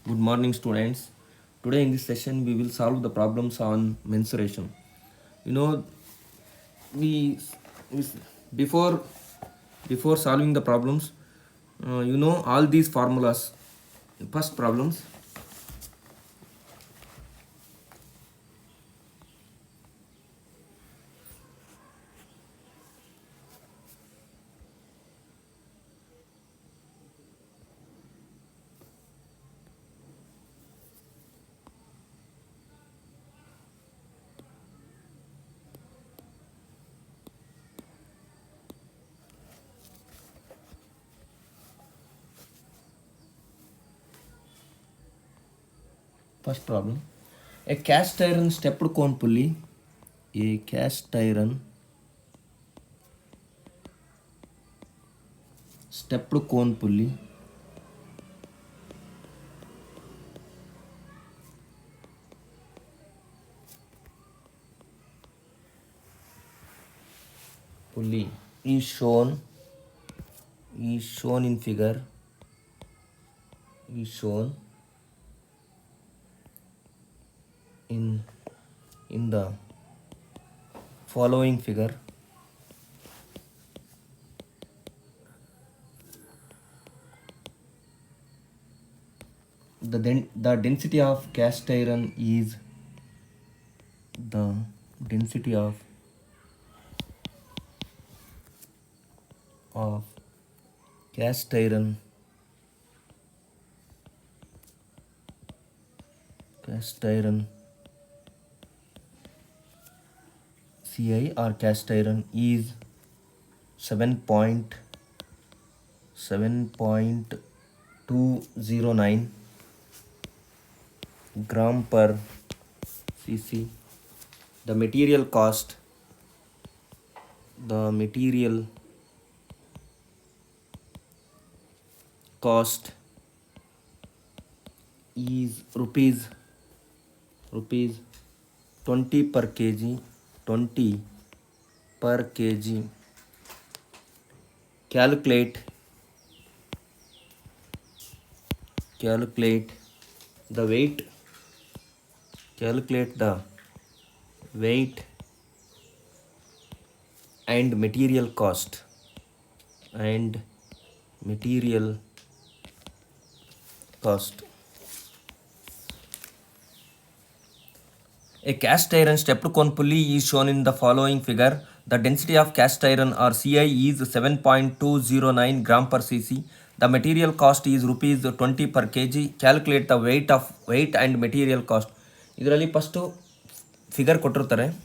Good morning, students. Today in this session, we will solve the problems on mensuration. You know, we, we before before solving the problems, all these formulas. First problems. First problem. A cast iron stepped cone pulley. A cast iron stepped cone pulley pulley is shown in figure is shown in the following figure. The density of cast iron is the density of cast iron Ci or cast iron is 7.209 gram per cc. The material cost is rupees 20 per kg. Calculate the weight and material cost A cast iron stepped cone pulley is shown in the following figure. The density of cast iron or Ci is 7.209 gram per cc. The material cost is rupees 20 per kg. Calculate the weight and material cost. ಇದರಲ್ಲಿ first figure ಕೊಟ್ಟಿರ್ತಾರೆ.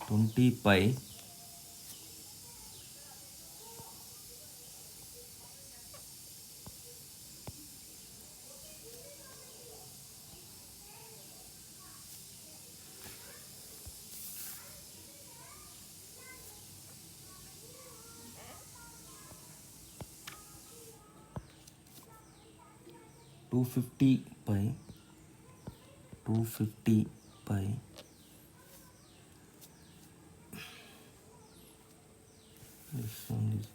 Twenty pi two fifty pi this one is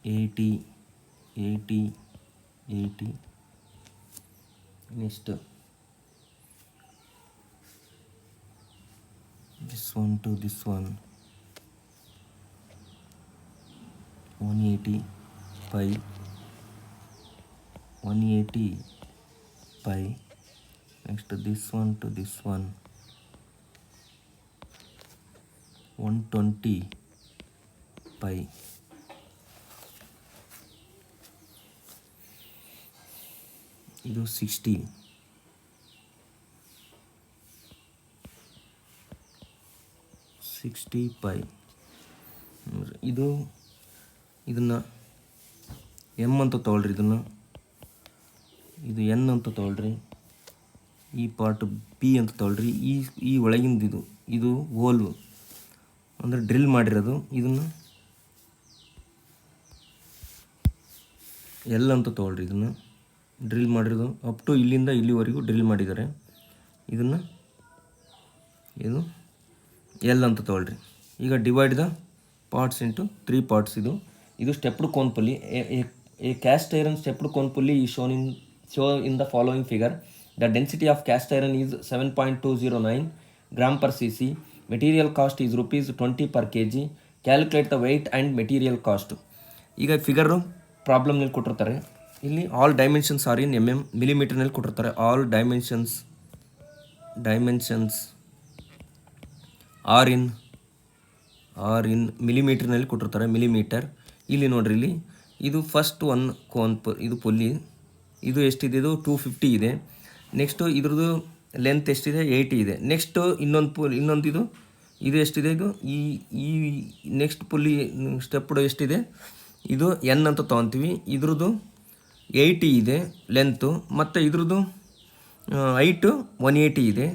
80 next this one to this one 180 pi 180 pi. Next this one to this one 120 pi. ಇದು 60 pi. ಇದನ್ನು M ಅಂತ ತೊಗೊಳ್ರಿ, ಇದು N ಅಂತ ತೊಗೊಳ್ರಿ, ಈ ಪಾರ್ಟ್ ಪಿ ಅಂತ ತೊಗೊಳ್ರಿ. ಈ ಒಳಗಿಂದ ಇದು ಹೋಲ್ ಅಂದರೆ ಡ್ರಿಲ್ ಮಾಡಿರೋದು, ಇದನ್ನು ಎಲ್ ಅಂತ ತೊಗೊಳ್ರಿ. ಇದನ್ನು ಡ್ರಿಲ್ ಮಾಡಿರೋದು ಅಪ್ ಟು ಇಲ್ಲಿಂದ ಇಲ್ಲಿವರೆಗೂ ಡ್ರಿಲ್ ಮಾಡಿದ್ದಾರೆ. ಇದನ್ನು ಇದು ಎಲ್ ಅಂತ ತೊಗೊಳ್ರಿ. ಈಗ divide the parts into 3 parts. ಇದು stepped cone pulley. A cast iron stepped cone pulley ಈ show in the following figure. The density of cast iron is 7.209 gram per cc. Material cost is ₹20 per kg. Calculate the weight and material cost. ಈಗ figure ಪ್ರಾಬ್ಲಮ್ನಲ್ಲಿ ಕೊಟ್ಟಿರ್ತಾರೆ. ಇಲ್ಲಿ all dimensions are in mm, ಮಿಲಿಮೀಟರ್ನಲ್ಲಿ ಕೊಟ್ಟಿರ್ತಾರೆ. All dimensions are in ಮಿಲಿಮೀಟರ್ನಲ್ಲಿ ಕೊಟ್ಟಿರ್ತಾರೆ, millimetre. ಇಲ್ಲಿ ನೋಡ್ರಿ, ಇಲ್ಲಿ ಇದು ಫಸ್ಟ್ ಒನ್ ಕೋನ್ ಇದು ಪುಲ್ಲಿ. ಇದು ಎಷ್ಟಿದೆ? ಇದು 250 ಇದೆ. ನೆಕ್ಸ್ಟು ಇದ್ರದ್ದು ಲೆಂತ್ ಎಷ್ಟಿದೆ? 80 ಇದೆ. ನೆಕ್ಸ್ಟು ಇನ್ನೊಂದು ಇದು ಎಷ್ಟಿದೆ? ಈ ನೆಕ್ಸ್ಟ್ ಪುಲ್ಲಿ ಸ್ಟೆಪ್ಡು ಎಷ್ಟಿದೆ? ಇದು ಎನ್ ಅಂತ ತೊಗೊತೀವಿ. ಇದ್ರದ್ದು 80 ಇದೆ ಲೆಂತು, ಮತ್ತು ಇದ್ರದ್ದು ಹೈಟು 180 ಇದೆ.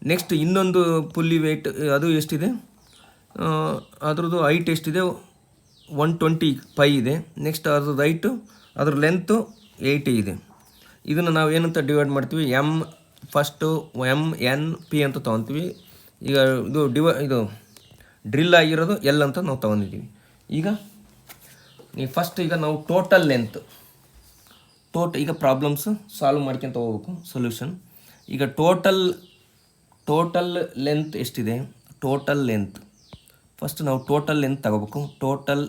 ನೆಕ್ಸ್ಟ್ ಇನ್ನೊಂದು ಪುಲ್ಲಿ ವೆಯ್ಟ್ ಅದು ಎಷ್ಟಿದೆ? ಅದ್ರದ್ದು ಹೈಟ್ ಎಷ್ಟಿದೆ? 120 pi ಇದೆ. ನೆಕ್ಸ್ಟ್ ಅದ್ರದ್ದು ಹೈಟು, ಅದ್ರ ಲೆಂತು 80 ಇದೆ. ಇದನ್ನು ನಾವು ಏನಂತ ಡಿವೈಡ್ ಮಾಡ್ತೀವಿ? ಫಸ್ಟು MNP ಅಂತ ತೊಗೊತೀವಿ. ಈಗ ಇದು ಡ್ರಿಲ್ ಆಗಿರೋದು ಎಲ್ ಅಂತ ನಾವು ತೊಗೊಂಡಿದ್ದೀವಿ. ಈಗ ನಾವು ಟೋಟಲ್ ಲೆಂತ್ ಈಗ ಪ್ರಾಬ್ಲಮ್ಸ್ ಸಾಲ್ವ್ ಮಾಡ್ಕೊಂತ ಹೋಗ್ಬೇಕು, ಸೊಲ್ಯೂಷನ್. ಈಗ ಟೋಟಲ್ ಲೆಂತ್ ಎಷ್ಟಿದೆ? ಟೋಟಲ್ ಲೆಂತ್ ಫಸ್ಟ್ ನಾವು ಟೋಟಲ್ ಲೆಂತ್ ತಗೋಬೇಕು. ಟೋಟಲ್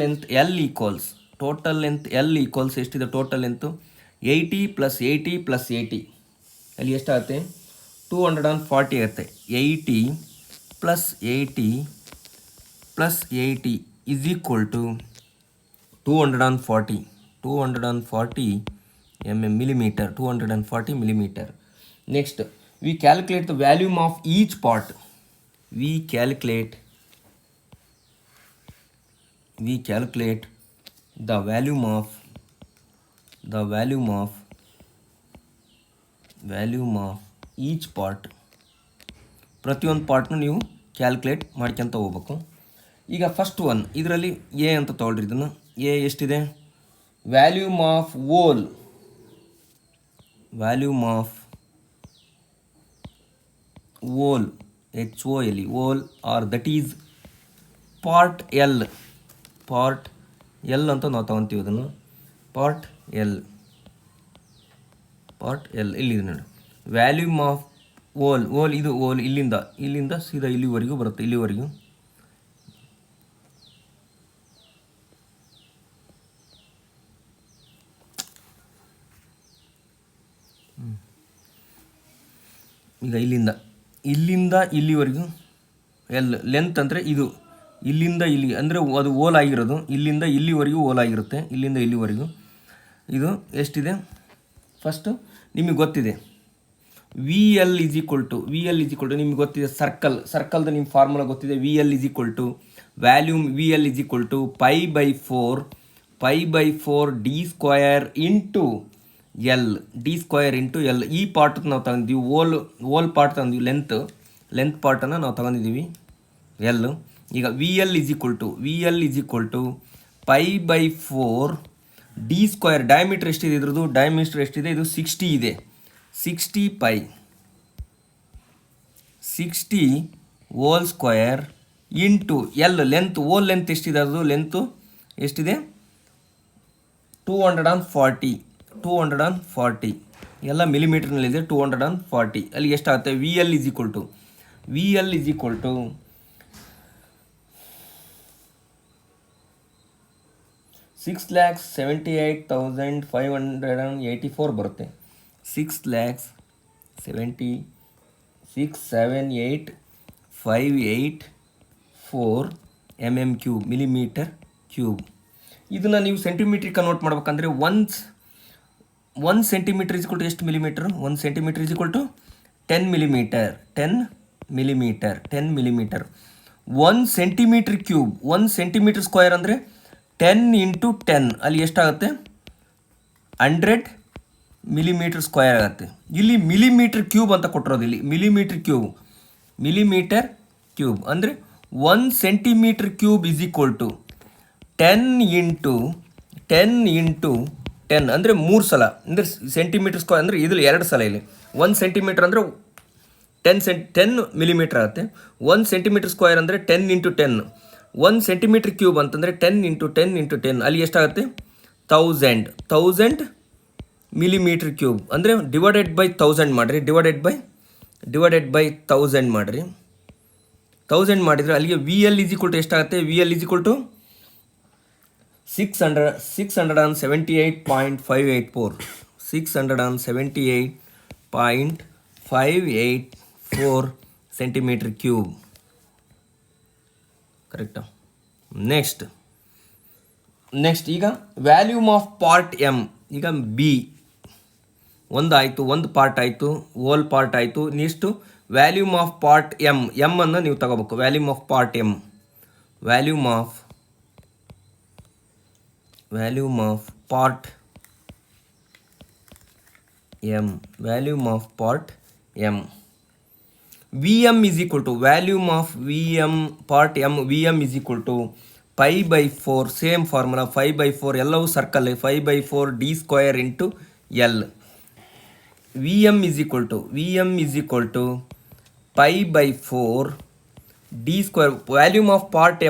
ಲೆಂತ್ ಎಲ್ ಈಕ್ವಲ್ಸ್ ಎಷ್ಟಿದೆ? ಟೋಟಲ್ ಲೆಂತು 80 + 80 + 80 ಅಲ್ಲಿ ಎಷ್ಟಾಗುತ್ತೆ? 240 ಆಗುತ್ತೆ. 80 + 80 + 80 is equal to 240 millimeter. 240 millimeter. Next, we calculate the volume of each part. We calculate the volume of each part. ಪ್ರತಿಯೊಂದು ಪಾರ್ಟ್ನು ನೀವು calculate ಮಾಡ್ಕೊಂತ ಹೋಗ್ಬೇಕು. ಈಗ ಫಸ್ಟ್ ಒನ್ ಇದರಲ್ಲಿ ಎ ಅಂತ ತೊಗೊಳ್ರಿ. ಇದನ್ನು ಎ ಎಷ್ಟಿದೆ? Volume of hole HOL hole or that is part L ಅಂತ ನಾವು ತೊಗೊತೀವಿ. ಅದನ್ನು ಪಾರ್ಟ್ ಎಲ್ ಇಲ್ಲಿದೆ ನೋಡಿ. ವ್ಯಾಲ್ಯೂಮ್ ಆಫ್ ವೋಲ್ ಇದು ವೋಲ್ ಇಲ್ಲಿಂದ ಸೀದಾ ಇಲ್ಲಿವರೆಗೂ ಬರುತ್ತೆ. ಇಲ್ಲಿವರೆಗೂ ಈಗ ಇಲ್ಲಿಂದ ಇಲ್ಲಿವರೆಗೂ ಎಲ್ ಲೆಂತ್ ಅಂದರೆ ಇದು ಇಲ್ಲಿಂದ ಇಲ್ಲಿ ಅಂದರೆ ಅದು ಓಲ್ ಆಗಿರೋದು. ಇಲ್ಲಿಂದ ಇಲ್ಲಿವರೆಗೂ ಓಲ್ ಆಗಿರುತ್ತೆ. ಇಲ್ಲಿಂದ ಇಲ್ಲಿವರೆಗೂ ಇದು ಎಷ್ಟಿದೆ? ಫಸ್ಟು ನಿಮಗೆ ಗೊತ್ತಿದೆ V L is equal to ನಿಮಗೆ ಗೊತ್ತಿದೆ ಸರ್ಕಲ್ದು ನಿಮ್ಮ ಫಾರ್ಮುಲಾ ಗೊತ್ತಿದೆ. VL is equal to volume VL is equal to π/4 d square into L. ಈ ಪಾರ್ಟ್ ನಾವು ತಗೊಂಡಿದ್ದೀವಿ. ಓಲ್ ಪಾರ್ಟ್ ತಗೊಂಡಿದ್ದೀವಿ. ಲೆಂತ್ ಪಾರ್ಟನ್ನು ನಾವು ತಗೊಂಡಿದ್ದೀವಿ ಎಲ್. ಈಗ VL is equal to π/4 d square. Diameter ಎಷ್ಟಿದೆ? ಇದ್ರದ್ದು ಡಯಾಮೀಟರ್ ಎಷ್ಟಿದೆ? ಇದು 60 ಇದೆ. 60 pi 60 whole square into L. Whole length ಎಷ್ಟಿದೆ? ಅದು ಲೆಂತು ಎಷ್ಟಿದೆ? 240 ಎಲ್ಲ ಮಿಲಿಮೀಟರ್ನಲ್ಲಿದೆ. 240 ಅಲ್ಲಿ ಎಷ್ಟಾಗುತ್ತೆ? VL is equal to V L is equal to 6,78,584 ಬರುತ್ತೆ. 6,78,584 mm³ ಮಿಲಿಮೀಟರ್ ಕ್ಯೂಬ್. ಇದನ್ನು ನೀವು ಸೆಂಟಿಮೀಟ್ರಿಗೆ ಕನ್ವರ್ಟ್ ಮಾಡ್ಬೇಕಂದ್ರೆ one centimetre is equal to ಎಷ್ಟು millimetre? 1 centimetre is equal to 10 millimetre. 10 millimetre 1 centimetre cube. 1 centimetre square ಅಂದರೆ 10 × 10 ಅಲ್ಲಿ ಎಷ್ಟಾಗುತ್ತೆ? 100 ಮಿಲಿಮೀಟರ್ ಸ್ಕ್ವೇರ್ ಆಗುತ್ತೆ. ಇಲ್ಲಿ ಮಿಲಿಮೀಟರ್ ಕ್ಯೂಬ್ ಅಂತ ಕೊಟ್ಟಿರೋದು. ಇಲ್ಲಿ ಮಿಲಿಮೀಟರ್ ಕ್ಯೂಬ್ ಅಂದರೆ 1 centimetre cube is equal to 10 × 10 ಅಂದರೆ 3 ಸಲ. ಅಂದರೆ ಸೆಂಟಿಮೀಟರ್ ಸ್ಕ್ವೇರ್ ಅಂದರೆ ಇದ್ರಲ್ಲಿ 2 ಸಲ. ಇಲ್ಲಿ 1 ಸೆಂಟಿಮೀಟರ್ ಅಂದರೆ 10 ಮಿಲಿಮೀಟರ್ ಆಗುತ್ತೆ. 1 ಸೆಂಟಿಮೀಟರ್ ಸ್ಕ್ವೇರ್ ಅಂದರೆ 10 × 10. 1 ಸೆಂಟಿಮೀಟರ್ ಕ್ಯೂಬ್ ಅಂತಂದರೆ 10 × 10 × 10 ಅಲ್ಲಿ ಎಷ್ಟಾಗುತ್ತೆ? 1000 ಮಿಲಿಮೀಟರ್ ಕ್ಯೂಬ್ ಅಂದರೆ ಡಿವೈಡೆಡ್ ಬೈ 1000 ಮಾಡಿರಿ. ಡಿವೈಡೆಡ್ ಬೈ 1000 ಮಾಡಿರಿ. 1000 ಮಾಡಿದರೆ ಅಲ್ಲಿಗೆ V L is equal to ಎಷ್ಟಾಗುತ್ತೆ? V L is equal to 678.584 678.584 centimetre cube. ಕರೆಕ್ಟಾ? ನೆಕ್ಸ್ಟ್ ಈಗ ವ್ಯಾಲ್ಯೂಮ್ ಆಫ್ ಪಾರ್ಟ್ ಎಮ್. ಈಗ ಬಿ ಒಂದು ಪಾರ್ಟ್ ಆಯಿತು, ಹೋಲ್ ಪಾರ್ಟ್ ಆಯಿತು. Next volume of part M ಅನ್ನು ನೀವು ತಗೋಬೇಕು. Volume of part M volume of part M V M is equal to volume of V M part M. V M is equal to 5/4. Same formula 5/4 ಎಲ್ಲವೂ circle. 5/4 d² into L. V M is equal to 5/4 d². Volume of part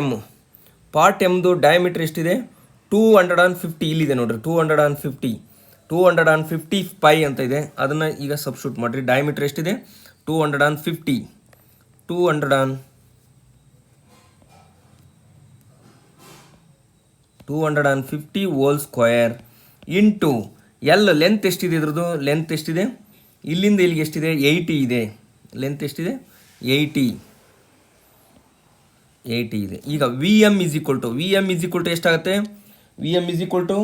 ಎಮ್ದು diameter ಎಷ್ಟಿದೆ? 250. ಇಲ್ಲಿದೆ ನೋಡಿರಿ 250 pi ಅಂತ ಇದೆ. ಅದನ್ನು ಈಗ substitute ಮಾಡಿರಿ. ಡಯಾಮೀಟರ್ ಎಷ್ಟಿದೆ? 250 hole square into L. Length ಎಷ್ಟಿದೆ? ಇದ್ರದ್ದು ಲೆಂತ್ ಎಷ್ಟಿದೆ? ಇಲ್ಲಿಂದ ಇಲ್ಲಿಗೆ ಎಷ್ಟಿದೆ? 80 ಇದೆ. ಲೆಂತ್ ಎಷ್ಟಿದೆ? 80 ಇದೆ. ಈಗ V M is equal to ಎಷ್ಟಾಗುತ್ತೆ? V M is equal to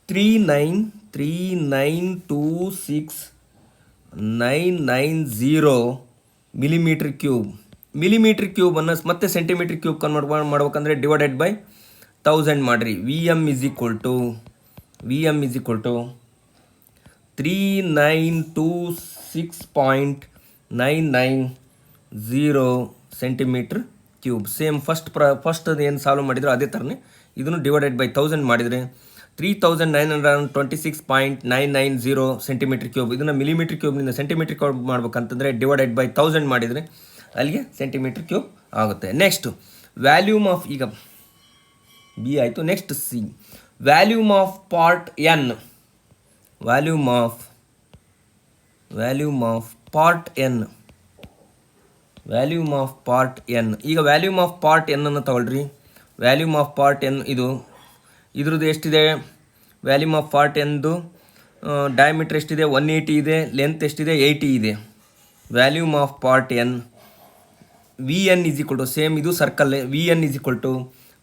39,26990 millimetre cube. Millimetre ಕ್ಯೂಬನ್ನು ಮತ್ತೆ ಸೆಂಟಿಮೀಟರ್ ಕ್ಯೂಬ್ ಕನ್ವರ್ಟ್ ಮಾಡ್ಬೇಕಂದ್ರೆ ಡಿವೈಡೆಡ್ ಬೈ 1000 ಮಾಡಿರಿ. V M is equal to 3926.990 centimetre cube. Same first ಏನು ಸಾಲ್ವ್ ಮಾಡಿದ್ರು ಅದೇ ಥರನೇ ಇದನ್ನು ಡಿವೈಡೆಡ್ ಬೈ 1000 ಮಾಡಿದರೆ 3926.990 ಸೆಂಟಿಮೀಟರ್ ಕ್ಯೂಬ್. ಇದನ್ನು ಮಿಲಿಮೀಟರ್ ಕ್ಯೂಬ್ನಿಂದ ಸೆಂಟಿಮೀಟರ್ ಕ್ಯೂಬ್ ಮಾಡ್ಬೇಕಂತಂದರೆ ಡಿವೈಡೆಡ್ ಬೈ 1000 ಮಾಡಿದರೆ ಅಲ್ಲಿಗೆ ಸೆಂಟಿಮೀಟರ್ ಕ್ಯೂಬ್ ಆಗುತ್ತೆ. ನೆಕ್ಸ್ಟ್ ವ್ಯಾಲ್ಯೂಮ್ ಆಫ್, ಈಗ ಬಿ ಆಯಿತು. Next C volume of part N. Volume of part N. ಈಗ ವ್ಯಾಲ್ಯೂಮ್ ಆಫ್ ಪಾರ್ಟ್ ಎನ್ ಅನ್ನು ತಗೊಳ್ರಿ. ವ್ಯಾಲ್ಯೂಮ್ ಆಫ್ ಪಾರ್ಟ್ ಎನ್ ಇದ್ರದ್ದು ಎಷ್ಟಿದೆ? ವ್ಯಾಲ್ಯೂಮ್ ಆಫ್ ಪಾರ್ಟ್ ಎನ್ದು ಡಯಾಮೀಟರ್ ಎಷ್ಟಿದೆ? 180 ಇದೆ. ಲೆಂತ್ ಎಷ್ಟಿದೆ? 80 ಇದೆ. Volume of part N V N is equal to, same ಇದು circle, V N is equal to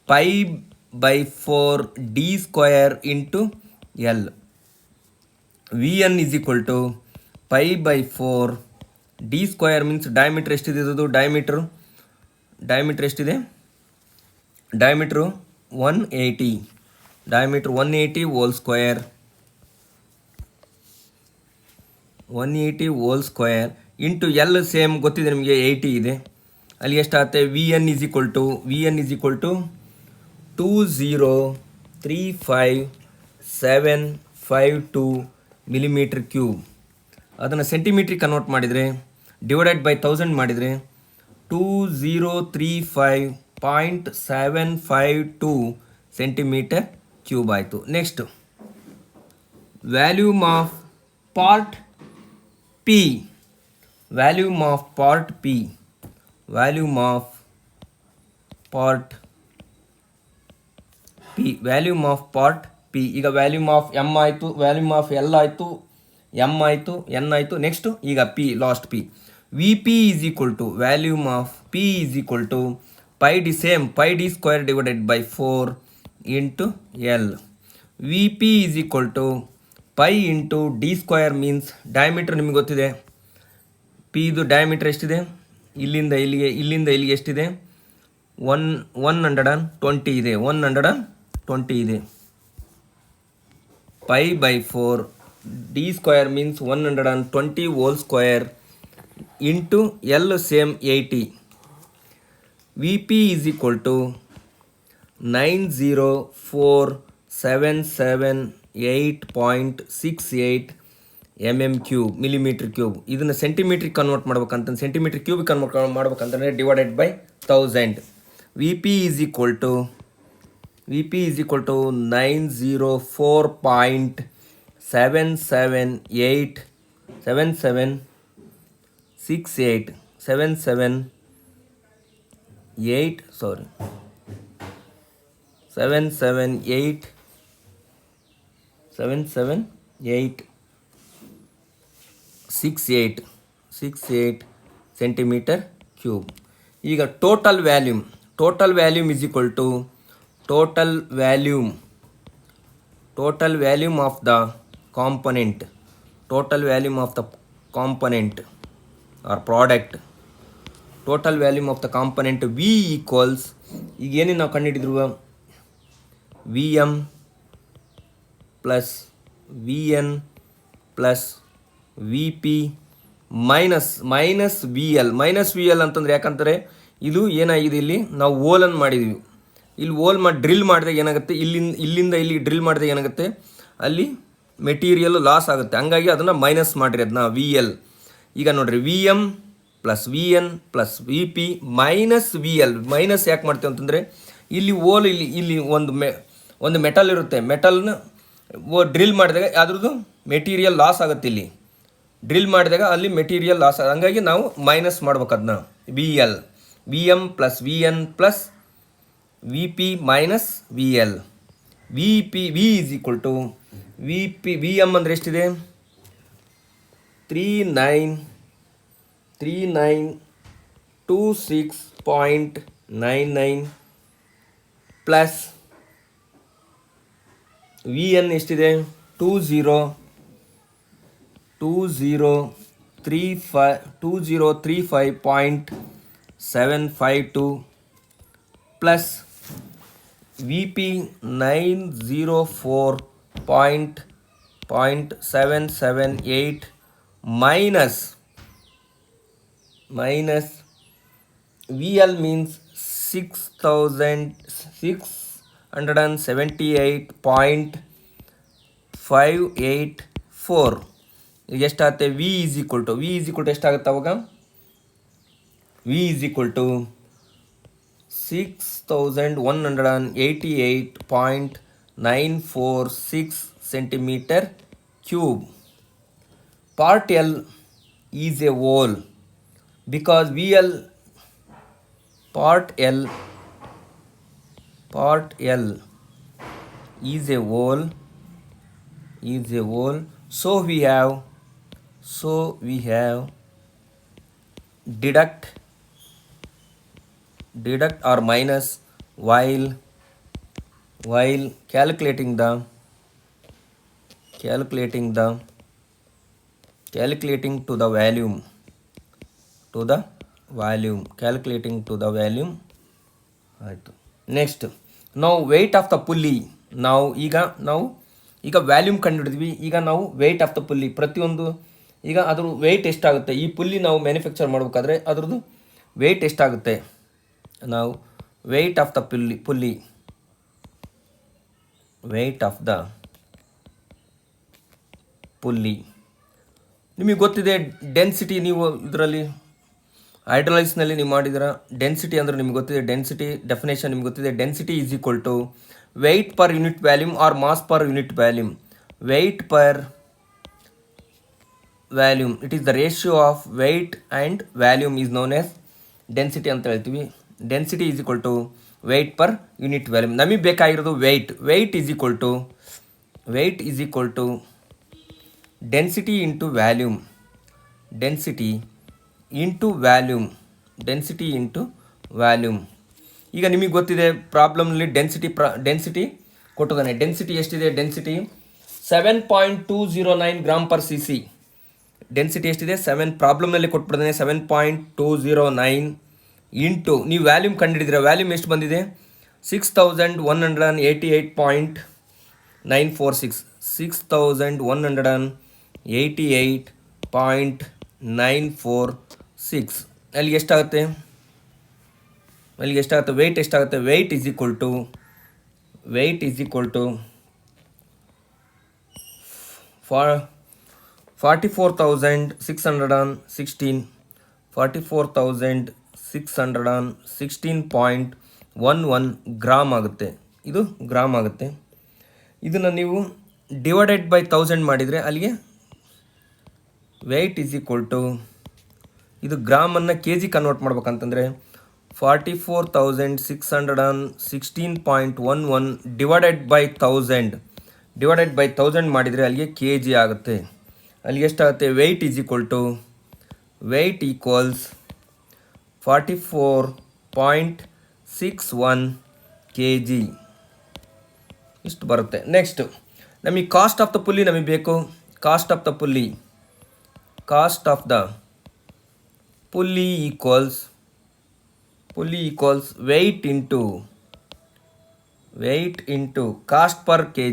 5/4 d² into L. V N is equal to 5/4 d² means diameter ಎಷ್ಟಿದೆ? ಇದು diameter ಎಷ್ಟಿದೆ? Diameter 180. Diameter 180 whole square. 180 whole square into L. Same ಗೊತ್ತಿದೆ ನಿಮಗೆ, 80 ಇದೆ. ಅಲ್ಲಿ ಎಷ್ಟಾಗುತ್ತೆ? V N is equal to 2035752 millimetre cube. ಅದನ್ನು ಸೆಂಟಿಮೀಟ್ರಿಗೆ ಕನ್ವರ್ಟ್ ಮಾಡಿದರೆ ಡಿವೈಡೆಡ್ ಬೈ 1000 ಮಾಡಿದರೆ 2035.752 ಸೆಂಟಿಮೀಟರ್ ಕ್ಯೂಬ್ ಆಯಿತು. Next volume of part P. Volume of part P, volume of part P. ಈಗ ವ್ಯಾಲ್ಯೂಮ್ ಆಫ್ ಎಮ್ ಆಯಿತು, ವ್ಯಾಲ್ಯೂಮ್ ಆಫ್ ಎಲ್ ಆಯಿತು, M ಆಯಿತು, N ಆಯಿತು. ನೆಕ್ಸ್ಟು ಈಗ P, last P. V P is equal to volume of P is equal to pi D, same pi D square divided by 4 into L. V P is equal to pi into D square means diameter ನಿಮಗೆ ಗೊತ್ತಿದೆ. P ಇದು diameter ಎಷ್ಟಿದೆ, ಇಲ್ಲಿಂದ ಇಲ್ಲಿಗೆ ಎಷ್ಟಿದೆ, 120 ಇದೆ, 120 ಇದೆ. Pi by 4 D square means 120 whole square into L same 80. V P is equal to 904,778.68 mm³ millimetre cube. ಇದನ್ನು ಸೆಂಟಿಮೀಟ್ರಿಗೆ ಕನ್ವರ್ಟ್ ಮಾಡ್ಬೇಕಂತ, ಸೆಂಟಿಮೀಟ್ರ್ ಕ್ಯೂಬಿಗೆ ಕನ್ವರ್ಟ್ ಮಾಡ್ಬೇಕಂತಂದರೆ divided by 1000. V P is equal to 904.7768 centimetre cube. ಈಗ total volume is equal to total volume of the component are product. Total volume of the component V equals, ಈಗ ಏನೇನು ನಾವು ಕಂಡುಹಿಡಿದ್ರು, V M plus V N plus V P minus V L. ಅಂತಂದರೆ ಯಾಕಂದರೆ ಇದು ಏನಾಗಿದೆ, ಇಲ್ಲಿ ನಾವು ಓಲನ್ನು ಮಾಡಿದ್ದೀವಿ. ಇಲ್ಲಿ ಓಲ್ ಮಾಡಿ ಡ್ರಿಲ್ ಮಾಡಿದಾಗ ಏನಾಗುತ್ತೆ, ಇಲ್ಲಿಂದ ಇಲ್ಲಿಗೆ ಡ್ರಿಲ್ ಮಾಡಿದಾಗ ಏನಾಗುತ್ತೆ, ಅಲ್ಲಿ ಮೆಟೀರಿಯಲ್ ಲಾಸ್ ಆಗುತ್ತೆ. ಹಂಗಾಗಿ ಅದನ್ನು ಮೈನಸ್ ಮಾಡಿರಿ, ಅದನ್ನ ವಿ ಎಲ್. ಈಗ ನೋಡಿರಿ, V M plus V N plus V P minus V L. Minus ಯಾಕೆ ಮಾಡ್ತೇವೆ ಅಂತಂದರೆ ಇಲ್ಲಿ ಇಲ್ಲಿ ಒಂದು ಮೆಟಲ್ ಇರುತ್ತೆ, ಮೆಟಲ್ನ ಡ್ರಿಲ್ ಮಾಡಿದಾಗ ಅದ್ರದ್ದು ಮೆಟೀರಿಯಲ್ ಲಾಸ್ ಆಗುತ್ತೆ. ಇಲ್ಲಿ ಡ್ರಿಲ್ ಮಾಡಿದಾಗ ಅಲ್ಲಿ ಮೆಟೀರಿಯಲ್ ಲಾಸ್ ಆಗುತ್ತೆ, ಹಂಗಾಗಿ ನಾವು ಮೈನಸ್ ಮಾಡ್ಬೇಕು ಅದನ್ನ. V L, V M plus V N plus V P minus V L. V is equal to V M ಅಂದರೆ ಎಷ್ಟಿದೆ, 3926.99 ಪ್ಲಸ್ ವಿ ಎನ್ ಎಷ್ಟಿದೆ, 2035.752 plus V P 904.778 minus V L means 6678.584. ಈಗ ಎಷ್ಟಾಗುತ್ತೆ, ವಿ ಈಸ್ ಈಕ್ವಲ್ ಟು ಎಷ್ಟಾಗುತ್ತೆ ಅವಾಗ, V is equal to 6188.946 centimetre cube. Part L is a whole because part L is a whole. So we have deduct or minus while calculating to the volume ಆಯಿತು. Next ನಾವು weight of the pulley. ಈಗ volume ಕಂಡುಹಿಡಿದ್ವಿ. ಈಗ ನಾವು weight of the pulley, ಪ್ರತಿಯೊಂದು ಈಗ ಅದ್ರ weight ಎಷ್ಟಾಗುತ್ತೆ, ಈ ಪುಲ್ಲಿ ನಾವು ಮ್ಯಾನುಫ್ಯಾಕ್ಚರ್ ಮಾಡಬೇಕಾದ್ರೆ ಅದ್ರದ್ದು ವೆಯ್ಟ್ ಎಷ್ಟಾಗುತ್ತೆ. ನಾವು ವೆಯ್ಟ್ ಆಫ್ ದ ಪುಲ್ಲಿ ನಿಮಗೆ ಗೊತ್ತಿದೆ. ಡೆನ್ಸಿಟಿ, ನೀವು ಇದರಲ್ಲಿ ಹೈಡ್ರಾಲಿಕ್ಸ್ನಲ್ಲಿ ನೀವು ಮಾಡಿದಿರ, ಡೆನ್ಸಿಟಿ ಅಂದರೆ ನಿಮ್ಗೆ ಗೊತ್ತಿದೆ. ಡೆನ್ಸಿಟಿ ಡೆಫಿನೇಷನ್ ನಿಮ್ಗೆ ಗೊತ್ತಿದೆ. Density is equal to weight per unit volume or mass per unit volume. Weight per volume, it is the ratio of weight and volume is known as density ಅಂತ ಹೇಳ್ತೀವಿ. Density is equal to weight per unit volume. ನಮಗೆ ಬೇಕಾಗಿರೋದು weight is equal to density into volume. ಈಗ ನಿಮಗೆ ಗೊತ್ತಿದೆ ಪ್ರಾಬ್ಲಮ್ನಲ್ಲಿ density ಕೊಟ್ಟಿದ್ದಾನೆ. Density ಎಷ್ಟಿದೆ? Density 7.209 gram per C C. Density ಎಷ್ಟಿದೆ? ಪ್ರಾಬ್ಲಮ್ನಲ್ಲಿ ಕೊಟ್ಬಿಡ್ತಾನೆ 7.209 ಇಂಟು ನೀವು ವ್ಯಾಲ್ಯೂಮ್ ಕಂಡುಹಿಡಿದ್ರೆ ವ್ಯಾಲ್ಯೂಮ್ ಎಷ್ಟು ಬಂದಿದೆ? 6188.946. 6188.946. ಅಲ್ಲಿಗೆ ಎಷ್ಟಾಗುತ್ತೆ? ವೆಯ್ಟ್ ಎಷ್ಟಾಗುತ್ತೆ? Weight is equal to 44,616.11 gram ಆಗುತ್ತೆ. ಇದು ಗ್ರಾಮ್ ಆಗುತ್ತೆ. ಇದನ್ನು ನೀವು ಡಿವೈಡೆಡ್ ಬೈ 1000 ಮಾಡಿದರೆ ಅಲ್ಲಿಗೆ ವೆಯ್ಟ್ ಈಸ್ ಈಕ್ವಲ್ ಟು, ಇದು ಗ್ರಾಮನ್ನು ಕೆ ಜಿ ಕನ್ವರ್ಟ್ ಮಾಡ್ಬೇಕಂತಂದರೆ 44,616.11 ಡಿವೈಡೆಡ್ ಬೈ 1000 ಮಾಡಿದರೆ ಅಲ್ಲಿಗೆ ಕೆ ಜಿ ಆಗುತ್ತೆ. ಅಲ್ಲಿಗೆ ಎಷ್ಟಾಗುತ್ತೆ? ವೆಯ್ಟ್ ಈಕ್ವಲ್ಸ್ 44.61 kg ಇಷ್ಟು ಬರುತ್ತೆ. ನೆಕ್ಸ್ಟ್ ನಮಗೆ ಕಾಸ್ಟ್ ಆಫ್ ದ ಪುಲ್ಲಿ ನಮಗೆ ಬೇಕು. Cost of the pulley equals weight into cost per K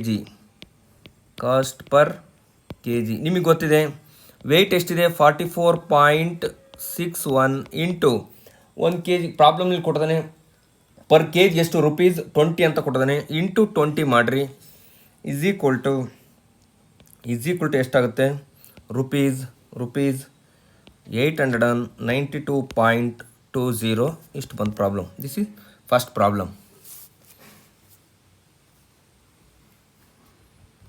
G. ನಿಮಗೆ ಗೊತ್ತಿದೆ ವೆಯ್ಟ್ ಎಷ್ಟಿದೆ? 44.61 ಇಂಟು 1 kg. ಪ್ರಾಬ್ಲಮ್ನಲ್ಲಿ ಕೊಟ್ಟಿದ್ದಾನೆ ಪರ್ ಕೆ ಜಿ ಎಷ್ಟು? ₹20 ಅಂತ ಕೊಟ್ಟಿದ್ದಾನೆ. ಇಂಟು 20 ಮಾಡಿರಿ ಈಸ್ ಈಕ್ವಲ್ ಟು ಎಷ್ಟಾಗುತ್ತೆ? ₹892.20 ಇಷ್ಟು ಬಂದು problem. This is first problem.